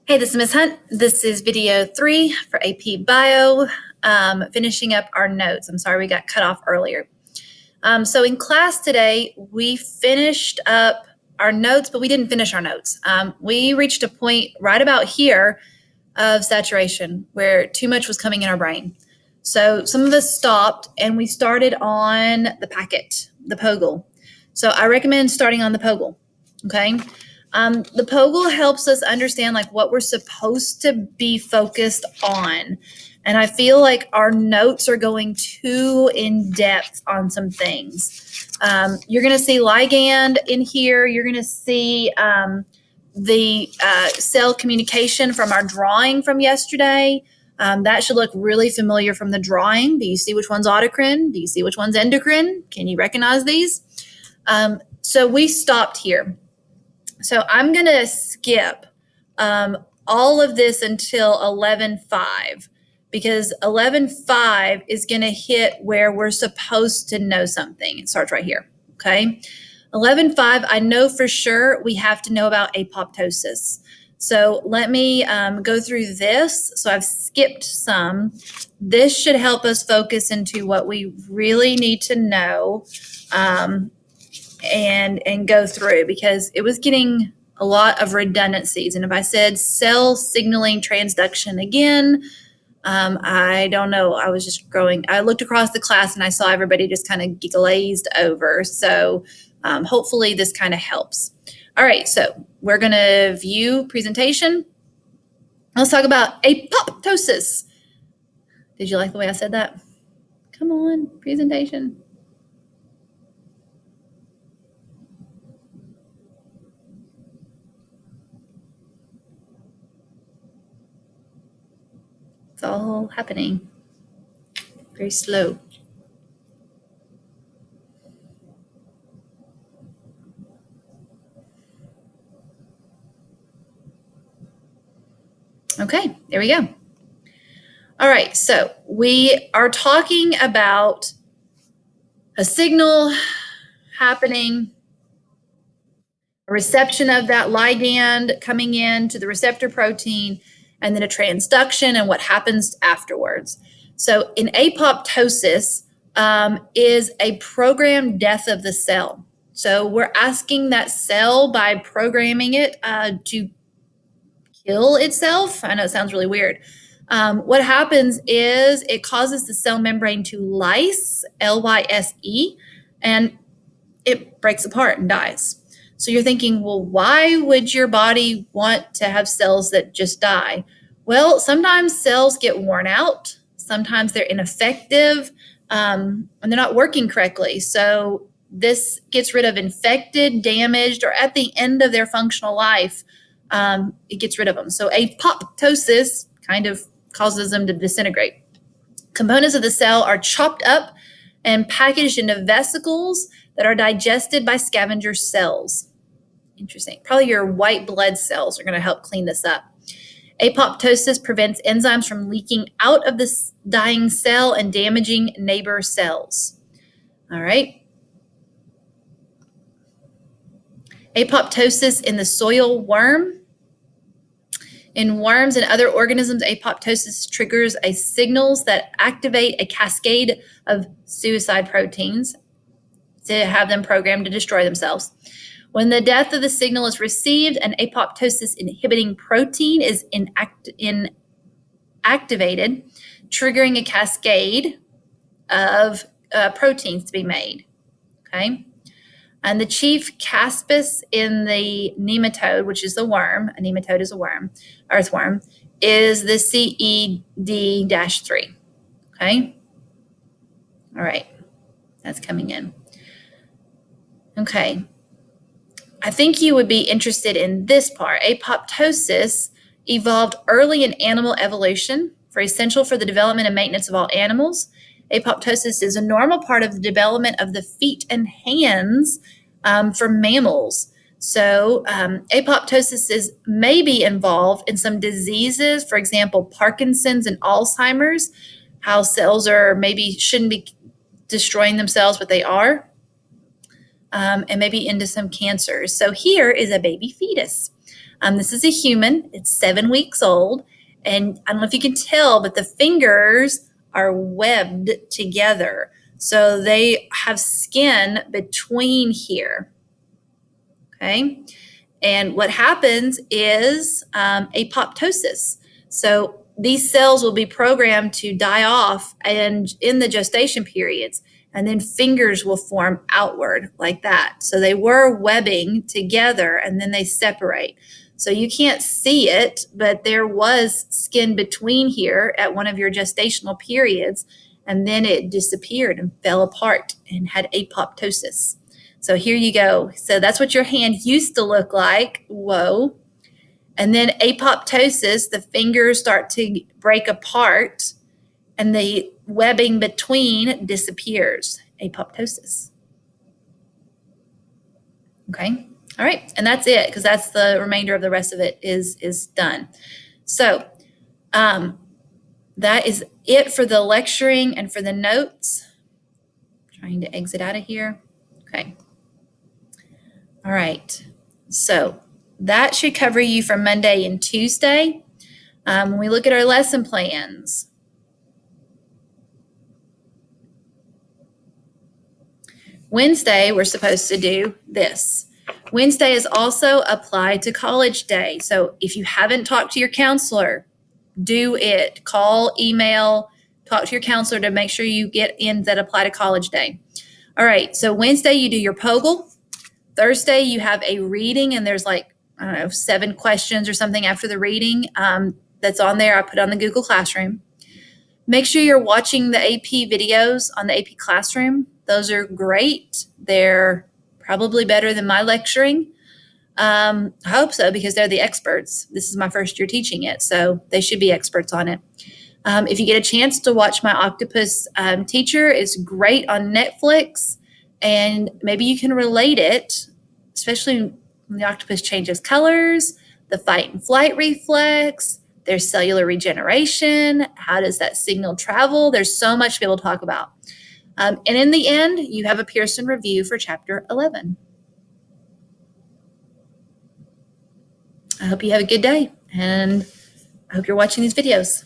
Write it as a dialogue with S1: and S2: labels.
S1: Hey, this is Ms. Hunt. This is video 3 for AP Bio, finishing up our notes. I'm sorry we got cut off earlier. So in class today, we finished up our notes, but we didn't finish our notes. We reached a point right about here of saturation where too much was coming in our brain. So some of us stopped and we started on the packet, the POGIL. So I recommend starting on the POGIL, okay? The POGIL helps us understand like what we're supposed to be focused on. And I feel like our notes are going too in depth on some things. You're going to see ligand in here. You're going to see the cell communication from our drawing from yesterday. That should look really familiar from the drawing. Do you see which one's autocrine? Do you see which one's endocrine? Can you recognize these? So we stopped here. So I'm going to skip all of this until 11.5 because 11.5 is going to hit where we're supposed to know something. It starts right here, okay? 11.5, I know for sure we have to know about apoptosis. So let me go through this. So I've skipped some. This should help us focus into what we really need to know and go through, because it was getting a lot of redundancies. And if I said cell signaling transduction again, I don't know. I was just growing. I looked across the class and I saw everybody just kind of glazed over. So hopefully this kind of helps. All right, so we're going to view presentation. Let's talk about apoptosis. Did you like the way I said that? Come on, presentation. It's all happening very slow. Okay, there we go. All right, so we are talking about a signal happening, a reception of that ligand coming in to the receptor protein, and then a transduction and what happens afterwards. So in apoptosis is a programmed death of the cell. So we're asking that cell by programming it to kill itself. I know it sounds really weird. What happens is it causes the cell membrane to lyse, L-Y-S-E, and it breaks apart and dies. So you're thinking, well, why would your body want to have cells that just die? Well, sometimes cells get worn out. Sometimes they're ineffective and they're not working correctly. So this gets rid of infected, damaged, or at the end of their functional life, it gets rid of them. So apoptosis kind of causes them to disintegrate. Components of the cell are chopped up and packaged into vesicles that are digested by scavenger cells. Interesting. Probably your white blood cells are going to help clean this up. Apoptosis prevents enzymes from leaking out of this dying cell and damaging neighbor cells. All right. Apoptosis in the soil worm. In worms and other organisms, apoptosis triggers signals that activate a cascade of suicide proteins to have them programmed to destroy themselves. When the death of the signal is received, an apoptosis inhibiting protein is activated, triggering a cascade of proteins to be made. Okay. And the chief caspase in the nematode, which is the worm, a nematode is a worm, earthworm, is the CED-3. Okay. All right. That's coming in. Okay. I think you would be interested in this part. Apoptosis evolved early in animal evolution, essential for the development and maintenance of all animals. Apoptosis is a normal part of the development of the feet and hands for mammals. So apoptosis may be involved in some diseases, for example, Parkinson's and Alzheimer's, how cells shouldn't be destroying themselves, but they are. And maybe into some cancers. So here is a baby fetus. This is a human. It's 7 weeks old. And I don't know if you can tell, but the fingers are webbed together. So they have skin between here. Okay. And what happens is apoptosis. So these cells will be programmed to die off and in the gestation periods, and then fingers will form outward like that. So they were webbing together and then they separate. So you can't see it, but there was skin between here at one of your gestational periods, and then it disappeared and fell apart and had apoptosis. So here you go. So that's what your hand used to look like. Whoa. And then apoptosis, the fingers start to break apart and the webbing between disappears. Apoptosis. Okay. All right. And that's it, because that's the remainder of the rest of it is done. So that is it for the lecturing and for the notes. Trying to exit out of here. Okay. All right, so that should cover you for Monday and Tuesday. When we look at our lesson plans, Wednesday, we're supposed to do this. Wednesday is also applied to college day. So if you haven't talked to your counselor, do it. Call, email, talk to your counselor to make sure you get in that apply to college day. All right, so Wednesday, you do your POGIL. Thursday, you have a reading, and there's like, I don't know, 7 questions or something after the reading that's on there. I put on the Google Classroom. Make sure you're watching the AP videos on the AP Classroom. Those are great. They're probably better than my lecturing. I hope so, because they're the experts. This is my first year teaching it, so they should be experts on it. If you get a chance to watch my Octopus Teacher, it's great on Netflix. And maybe you can relate it, especially when the octopus changes colors, the fight and flight reflex, there's cellular regeneration. How does that signal travel? There's so much to be able to talk about. And in the end, you have a Pearson review for Chapter 11. I hope you have a good day, and I hope you're watching these videos.